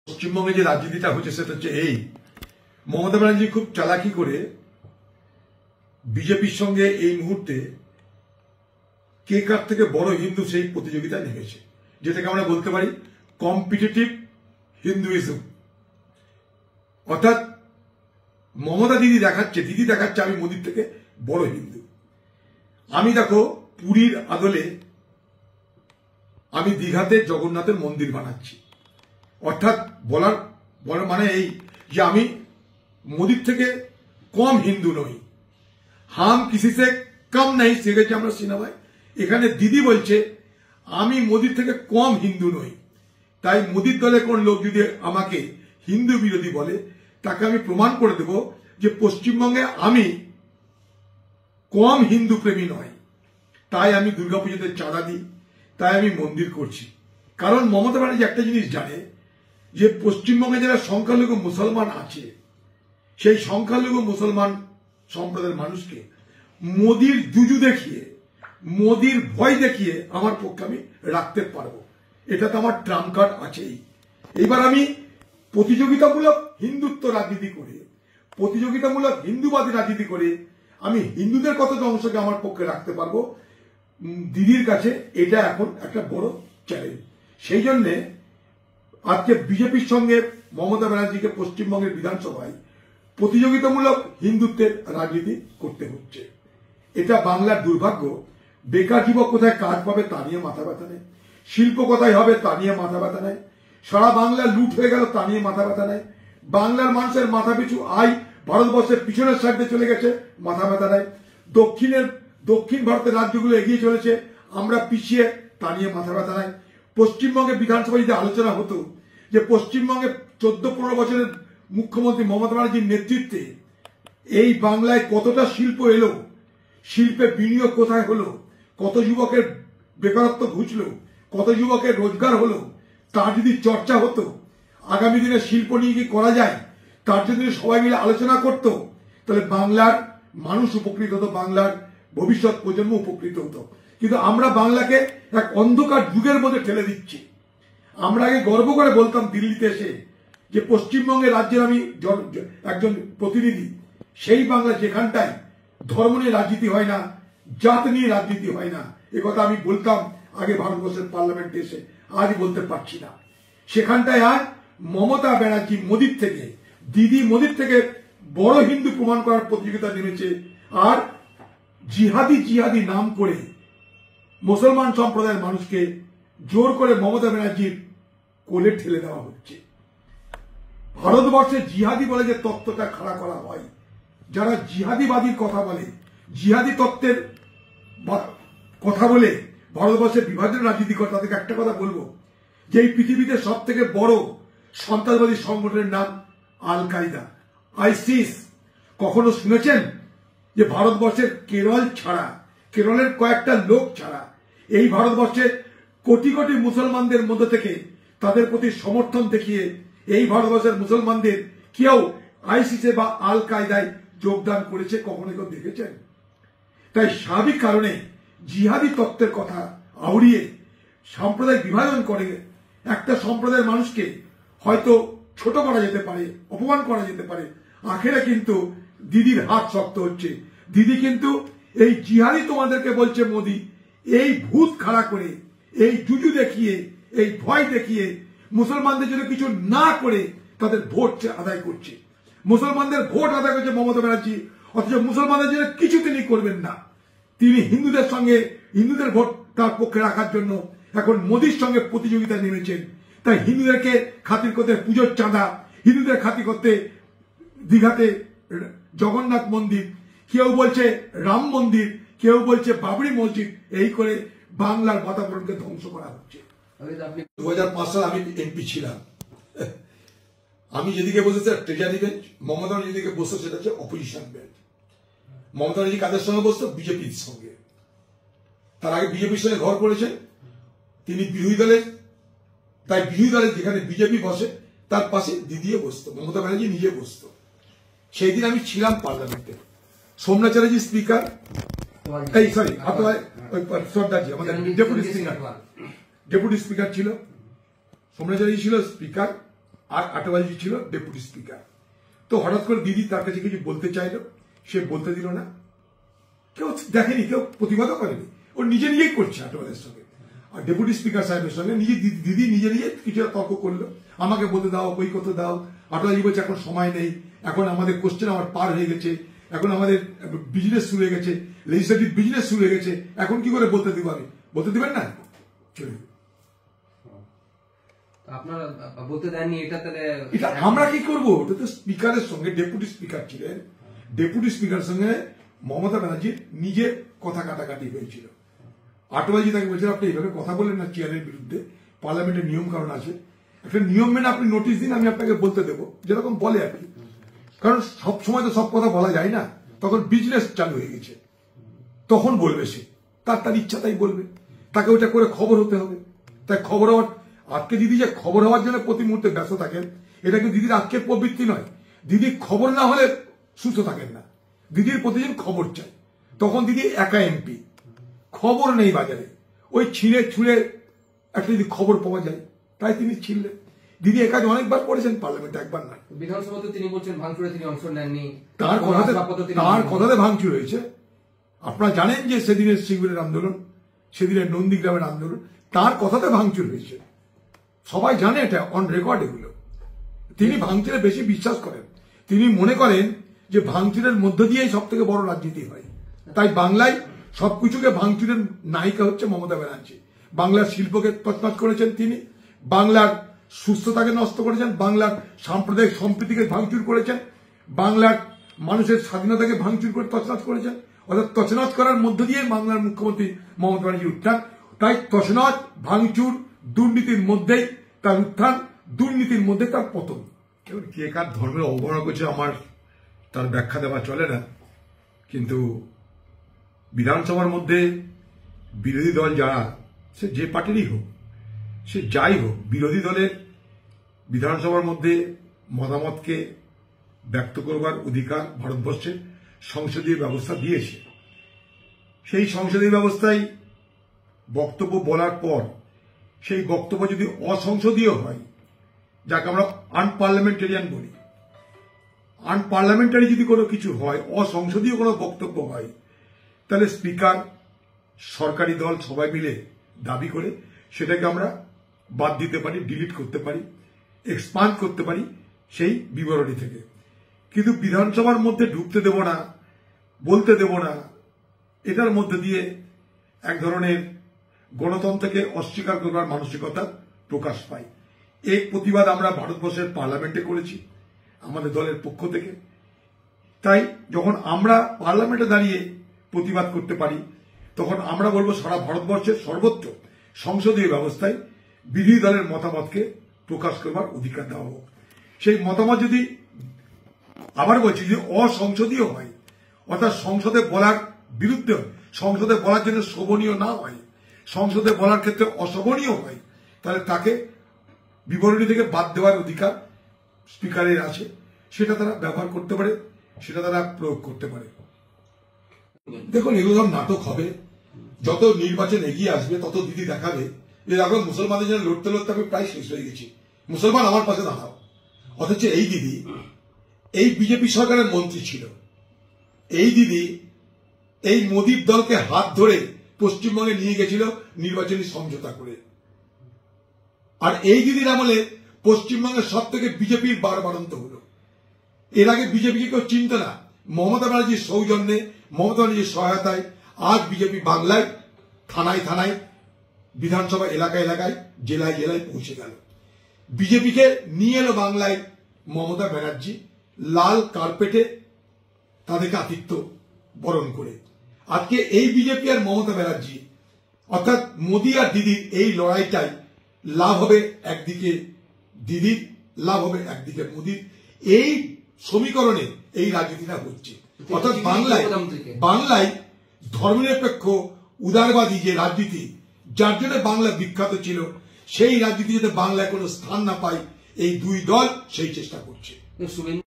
পশ্চিমবঙ্গে যে রাজনীতিটা হচ্ছে সেটা হচ্ছে এই, মমতা ব্যানার্জি খুব চালাকি করে বিজেপির সঙ্গে এই মুহূর্তে কে কার থেকে বড় হিন্দু সেই প্রতিযোগিতায় নেমেছে, যেটাকে আমরা বলতে পারি কম্পিটিটিভ হিন্দুইজম। অর্থাৎ মমতা দিদি দেখাচ্ছে আমি মোদির থেকে বড় হিন্দু। আমি দেখো পুরীর আদলে আমি দীঘাতে জগন্নাথের মন্দির বানাচ্ছি। অর্থাৎ বলার মানে এই যে আমি মোদির থেকে কম হিন্দু নই। হাম কিসি সে কম নাই শিখেছি আমরা সিনেমায়। এখানে দিদি বলছে আমি মোদির থেকে কম হিন্দু নই। তাই মোদির দলে কোন লোক যদি আমাকে হিন্দু বিরোধী বলে তাকে আমি প্রমাণ করে দেব যে পশ্চিমবঙ্গে আমি কম হিন্দু প্রেমী নয়। তাই আমি দুর্গাপুজোতে চাঁদা দিই, তাই আমি মন্দির করছি। কারণ মমতা ব্যানার্জি একটা জিনিস জানে যে পশ্চিমবঙ্গে যারা সংখ্যালঘু মুসলমান আছে সেই সংখ্যালঘু মুসলমান সম্প্রদায়ের মানুষকে মোদির জুজু দেখিয়ে, মোদির ভয় দেখিয়ে আমার পক্ষে আমি রাখতে পারবো। এটা তো আমার ট্রাম্প কার্ড আছেই। এইবার আমি প্রতিযোগিতামূলক হিন্দুত্ব রাজনীতি করে, প্রতিযোগিতামূলক হিন্দুবাদী রাজনীতি করে আমি হিন্দুদের কতটা অংশকে আমার পক্ষে রাখতে পারবো দিদির কাছে, এটা এখন একটা বড় চ্যালেঞ্জ। সেই জন্যে আজকে বিজেপির সঙ্গে মমতা ব্যানার্জিকে পশ্চিমবঙ্গের বিধানসভায় প্রতিযোগিতামূলক হিন্দুত্বের রাজনীতি করতে হচ্ছে। এটা বাংলার দুর্ভাগ্য। বেকার যুবক কোথায় কাজ পাবে তা নিয়ে মাথা ব্যথা নেই, শিল্প কোথায় হবে তা নিয়ে মাথা ব্যথা নেই, সারা বাংলা লুট হয়ে গেল তা নিয়ে মাথা ব্যথা নেই, বাংলার মানুষের মাথা পিছু আয় ভারতবর্ষের পিছনের সাইডে চলে গেছে মাথা ব্যথা নেই, দক্ষিণ ভারতের রাজ্যগুলো এগিয়ে চলেছে আমরা পিছিয়ে তা নিয়ে মাথা ব্যথা নেই। পশ্চিমবঙ্গে বিধানসভায় যদি আলোচনা হতো যে পশ্চিমবঙ্গে 14-15 বছরের মুখ্যমন্ত্রী মমতা ব্যানার্জির নেতৃত্বে এই বাংলায় কতটা শিল্প এলো, শিল্পে বিনিয়োগ কোথায় হলো, কত যুবকের বেকারত্ব ঘুচলো, কত যুবকের রোজগার হলো, তার যদি চর্চা হতো, আগামী দিনে শিল্প নিয়ে কি করা যায় তার যদি সবাই মিলে আলোচনা করত, তাহলে বাংলার মানুষ উপকৃত হতো, বাংলার ভবিষ্যৎ প্রজন্ম উপকৃত হতো। কিন্তু আমরা বাংলাকে এক অন্ধকার যুগের মধ্যে ঠেলে দিচ্ছি। আমরা আগে গর্ব করে বলতাম দিল্লিতে এসে যে পশ্চিমবঙ্গের রাজ্যের আমি একজন প্রতিনিধি। সেই বাংলা যেখানটায় ধর্ম নিয়ে রাজনীতি হয় না, জাত নিয়ে রাজনীতি হয় না, একথা আমি বলতাম আগে ভারতবর্ষের পার্লামেন্টে এসে, আজ বলতে পারছি না। সেখানটায় আজ মমতা ব্যানার্জি মোদির থেকে, দিদি মোদির থেকে বড় হিন্দু প্রমাণ করার প্রতিযোগিতা নেমেছে। আর জিহাদি নাম করে মুসলমান সম্প্রদায়ের মানুষকে জোর করে মমতা ব্যানার্জির কোলে ঠেলে দেওয়া হচ্ছে। ভারতবর্ষে জিহাদি বলে যে তত্ত্বটা খাড়া করা হয়, যারা জিহাদিবাদীর কথা বলে, জিহাদি তত্ত্বের কথা বলে ভারতবর্ষের বিভাজন রাজনীতি করে, তাদেরকে একটা কথা বলবো যে এই পৃথিবীতে সব থেকে বড় সন্ত্রাসবাদী সংগঠনের নাম আল কায়দা, আইসিস। কখনো শুনেছেন যে ভারতবর্ষের কেরল ছাড়া, কেরলের কয়েকটা লোক ছাড়া এই ভারতবর্ষের কোটি কোটি মুসলমানদের মধ্যে থেকে তাদের প্রতি সমর্থন দেখিয়ে এই ভারতবর্ষের মুসলমানদের কেউ আইসিসে বা আল কায়দায় যোগদান করেছে? কখনো কেউ দেখেছেন? তাই স্বাভাবিক কারণে জিহাদি তত্ত্বের কথা আউড়িয়ে সাম্প্রদায়িক বিভাজন করে একটা সম্প্রদায়ের মানুষকে হয়তো ছোট করা যেতে পারে, অপমান করা যেতে পারে। আখেরে কিন্তু দিদির হাত শক্ত হচ্ছে। দিদি কিন্তু এই জিহাদি তোমাদেরকে বলছে মোদি, এই ভূত খাড়া করে, এই জুজু দেখিয়ে, এই ভয় দেখিয়ে মুসলমানদের জন্য কিছু না করে তাদের ভোট আদায় করছে। মুসলমানদের ভোট আদায় করছে মমতা ব্যানার্জি, অথচ মুসলমানদের জন্য কিছু তিনি করবেন না। তিনি হিন্দুদের সঙ্গে, হিন্দুদের ভোট তার পক্ষে রাখার জন্য এখন মোদির সঙ্গে প্রতিযোগিতায় নেমেছেন। তাই হিন্দুদেরকে খাতির করতে পুজোর চাঁদা, হিন্দুদের খাতির করতে দীঘাতে জগন্নাথ মন্দির, কেউ বলছে রাম মন্দির, কেউ বলছে বাবরি মসজিদ, এই করে বাংলার বাতাবরণকে ধ্বংস করা হচ্ছে। 2005 সালে আমি এমপি ছিলাম। আমি যেদিকে বসেছি ট্রেজারি বেঞ্চ, মমতা যেদিকে বসতো সেটা হচ্ছে অপোজিশন বেঞ্চ। মমতা ব্যানার্জি কাদের সঙ্গে বসতো? বিজেপির সঙ্গে। তার আগে বিজেপির সঙ্গে ঘর করেছেন তিনি বিরোধী দলের, তাই বিরোধী দলের যেখানে বিজেপি বসে তার পাশে দিদিও বসতো, মমতা ব্যানার্জি নিজে বসতো। সেই দিন আমি ছিলাম পার্লামেন্টে। সোমনাথ চ্যাটার্জি স্পিকার, সর্দারজি আমাদের ডেপুটি স্পিকার ছিল, সোমনাথ চ্যাটার্জি ছিল স্পিকার, আর আটওয়ালজি ছিল ডেপুটি স্পিকার। তো হঠাৎ করে দিদি তার কাছে কিছু বলতে চাইলো, সে বলতে দিল না। কেউ দেখেনি, কেউ প্রতিবাদও করেনি, ও নিজে নিজেই করছে আটওয়ালের সঙ্গে। আর ডেপুটি স্পিকার সাহেবের সঙ্গে দিদি নিজে নিজে কিছু তর্ক করলো, আমাকে বলতে দাও, বই করতে দাও। আটওয়ালজি বলছে এখন সময় নেই, এখন আমাদের কোশ্চেন আমার পার হয়ে গেছে, এখন আমাদের বিজনেস শুরু হয়ে গেছে, লেজিসলেটিভ বিজনেস শুরু হয়ে গেছে, এখন কি করে বলতে দিব? আমি বলতে দিবেন না, চলে আপনারা বলতে দেননি। এটা আমরা কি করবো? ওটা তো স্পিকারের সঙ্গে, ডেপুটি স্পিকার ছিলেন, ডেপুটি স্পিকারের সঙ্গে মমতা ব্যানার্জির নিজে কথা কাটাকাটি হয়েছিল। আটওয়ালজি তাকে বলছেন আপনি এইভাবে কথা বলেন না চেয়ারের বিরুদ্ধে, পার্লামেন্টের নিয়ম কারণ আছে, একটা নিয়ম মেনে আপনি নোটিশ দিন, আমি আপনাকে বলতে দেবো, যেরকম বলে আর কি। কারণ সব সময় তো সব কথা বলা যায় না, তখন বিজনেস চালু হয়ে গেছে, তখন বলবে সে, তার ইচ্ছা তাই বলবে, তাকে ওটা করে খবর হতে হবে। তাই খবর হওয়ার, আজকে দিদি যে খবর হওয়ার জন্য প্রতি মুহূর্তে ব্যস্ত থাকেন, এটা কিন্তু দিদির আজকের প্রবৃত্তি নয়। দিদি খবর না হলে সুস্থ থাকেন না, দিদির প্রতিদিন খবর চাই। তখন দিদি একা এমপি, খবর নেই বাজারে, ওই ছিঁড়ে ছুঁড়ে একটা যদি খবর পাওয়া যায়, তাই তিনি ছিলেন। দিদি এ কাজ অনেকবার করেছেন পার্লামেন্টে, একবার নয়। বিধানসভাতে তিনি বলছেন ভাঙচুরে তিনি অংশ নেননি, তার কথাতে ভাঙচুর হয়েছে। আপনারা জানেন যে সেদিনের শিবিরের আন্দোলন, সেদিনের নন্দীগ্রামের আন্দোলন, তার কথাতে ভাঙচুর হয়েছে, সবাই জানে, এটা অন রেকর্ড। এগুলো তিনি ভাঙচুরে বেশি বিশ্বাস করেন, তিনি মনে করেন যে ভাঙচুরের মধ্য দিয়েই সব থেকে বড় রাজনীতি হয়। তাই বাংলায় সবকিছুকে ভাঙচুরের নায়িকা হচ্ছে মমতা ব্যানার্জি। বাংলার শিল্পকে তছনছ করেছেন তিনি, বাংলার সুস্থতাকে নষ্ট করেছেন, বাংলার সাম্প্রদায়িক সম্প্রীতিকে ভাঙচুর করেছেন, বাংলার মানুষের স্বাধীনতাকে ভাঙচুর করে তছনছ করেছেন। অর্থাৎ তছনছ করার মধ্য দিয়ে বাংলার মুখ্যমন্ত্রী মমতা ব্যানার্জির উত্থান। তাই তছনছ, ভাঙচুর, দুর্নীতির মধ্যেই তার উত্থান, দুর্নীতির মধ্যে তার পতন। কে কার ধর্মের অবমাননা করছে আমার তার ব্যাখ্যা দেওয়া চলে না, কিন্তু বিধানসভার মধ্যে বিরোধী দল যারা, সে যে পার্টিরই হোক, সে যাই হোক, বিরোধী দলের বিধানসভার মধ্যে মতামতকে ব্যক্ত করবার অধিকার ভারতবর্ষের সংসদীয় ব্যবস্থা দিয়েছে। সেই সংসদীয় ব্যবস্থায় বক্তব্য বলার পর সেই বক্তব্য যদি অসংসদীয় হয়, যাকে আমরা আনপার্লামেন্টারিয়ান বলি, আনপার্লামেন্টারি যদি কোনো কিছু হয়, অসংসদীয় কোনো বক্তব্য হয়, তাহলে স্পিকার, সরকারি দল সবাই মিলে দাবি করে সেটাকে আমরা বাদ দিতে পারি, ডিলিট করতে পারি, এক্সপান্ড করতে পারি সেই বিবরণী থেকে। কিন্তু বিধানসভার মধ্যে ঢুকতে দেব না, বলতে দেব না, এটার মধ্যে দিয়ে এক ধরনের গণতন্ত্রকে অস্বীকার করবার মানসিকতা প্রকাশ পায়। এই প্রতিবাদ আমরা ভারতবর্ষের পার্লামেন্টে করেছি আমাদের দলের পক্ষ থেকে। তাই যখন আমরা পার্লামেন্টে দাঁড়িয়ে প্রতিবাদ করতে পারি, তখন আমরা বলবো সারা ভারতবর্ষের সর্বত্র সংসদীয় ব্যবস্থায় বিরোধী দলের মতামতকে প্রকাশ করবার অধিকার দেওয়া হোক। সেই মতামত যদি, আবার বলছি, যদি অসংসদীয় হয়, অর্থাৎ সংসদে বলার বিরুদ্ধে, সংসদে বলার জন্য শোভনীয় না হয়, সংসদে বলার ক্ষেত্রে অশোভনীয় হয়, তাহলে তাকে বিবরণী থেকে বাদ দেওয়ার অধিকার স্পিকারের আছে। সেটা তারা ব্যবহার করতে পারে, সেটা তারা প্রয়োগ করতে পারে। দেখুন, এগুলো নাটক হবে, যত নির্বাচন এগিয়ে আসবে তত দিদি দেখাবে। এর আগে মুসলমানদের জন্য লড়তে লড়তে আমি প্রায় শেষ হয়ে গেছি, মুসলমান আমার পাশে দাঁড়াও। অথচ এই দিদি এই বিজেপি সরকারের মন্ত্রী ছিল, এই দিদি এই মোদীর দলকে হাত ধরে পশ্চিমবঙ্গে নিয়ে গেছিল নির্বাচনী সমঝোতা করে। আর এই দিদির আমলে পশ্চিমবঙ্গের সব থেকে বিজেপির বাড়বাড়ন্ত হল। এর আগে বিজেপিকে কেউ চিনত না, মমতা ব্যানার্জির সৌজন্যে, মমতা ব্যানার্জির সহায়তায় আজ বিজেপি বাংলায় থানায় থানায়, বিধানসভা এলাকায় এলাকায়, জেলায় জেলায় পৌঁছে গেল। বিজেপিকে নিয়ে এলো বাংলায় মমতা ব্যানার্জি, লাল কার্পেটে তাদেরকে আতিথ্য বরণ করে। আজকে এই বিজেপি আর মমতা ব্যানার্জি, অর্থাৎ মোদী আর দিদির এই লড়াইটাই লাভ হবে একদিকে দিদির, লাভ হবে একদিকে মোদীর। এই সমীকরণে এই রাজনীতিটা হচ্ছে। অর্থাৎ বাংলায় ধর্মনিরপেক্ষ উদারবাদী যে রাজনীতি, যার জন্য বাংলা বিখ্যাত ছিল, সেই রাজনীতি যাতে বাংলায় কোনো স্থান না পায়, এই দুই দল সেই চেষ্টা করছে।